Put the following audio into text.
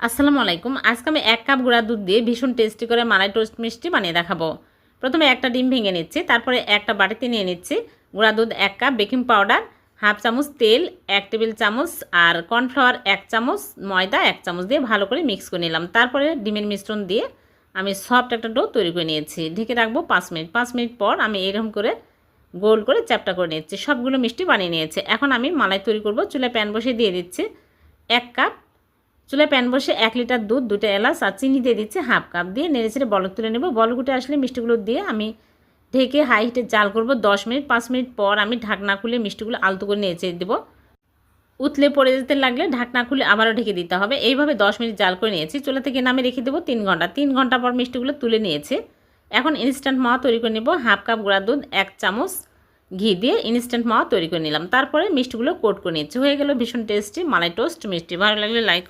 আসসালামু আলাইকুম। আজকে আমি 1 কাপ গুঁড়া দুধ দিয়ে ভীষণ টেস্টি করে মালাই টোস্ট মিষ্টি বানিয়ে দেখাবো। প্রথমে একটা ডিম ভেঙে নিচ্ছি, তারপরে একটা বাটিতে নিয়ে নিচ্ছি গুঁড়া দুধ 1 কাপ, বেকিং পাউডার হাফ চামচ, তেল 1 টেবিল চামচ আর কর্নফ্লাওয়ার 1 চামচ, ময়দা 1 চামচ দিয়ে ভালো করে মিক্স করে নিলাম। তারপরে ডিমের মিশ্রণ দিয়ে আমি সফট একটা ডো তৈরি করে নিয়েছি। ঢেকে রাখবো 5 মিনিট। 5 মিনিট পর আমি এরকম করে গোল করে চ্যাপ্টা করে নিচ্ছি। সবগুলো মিষ্টি বানিয়ে নিয়েছি। এখন আমি মালাই তৈরি করব। চুলায় প্যান বসিয়ে দিয়ে দিচ্ছি 1 কাপ। চুলায় প্যান বসে 1 লিটার দুধ, 2টা এলাচ আর চিনি দিয়ে দিচ্ছি হাফ কাপ, দিয়ে নেড়েচেড়ে বলক তুলে নেব। বলক উঠে আসলে মিষ্টিগুলো দিয়ে আমি ঢেকে হাই হিটে জাল করব 10 মিনিট। 5 মিনিট পর আমি ঢাকনা খুলে মিষ্টিগুলো আলতো করে নেড়েচেড়ে দেবো। উতলে পড়ে যেতে লাগলে ঢাকনা খুলে আবারও ঢেকে দিতে হবে। এইভাবে 10 মিনিট জাল করে নিয়েছি। চুলা থেকে নামিয়ে রেখে দেবো 3 ঘন্টা। 3 ঘন্টা পর মিষ্টিগুলো তুলে নিয়েছি। এখন ইনস্ট্যান্ট মাওয়া তৈরি করে নেব। হাফ কাপ গুঁড়া দুধ, 1 চামচ ঘি দিয়ে ইনস্ট্যান্ট মাওয়া তৈরি করে নিলাম। তারপরে মিষ্টিগুলো কোট করে নিচ্ছি। হয়ে গেল ভীষণ টেস্টি মালাই টোস্ট মিষ্টি। ভালো লাগলে লাইক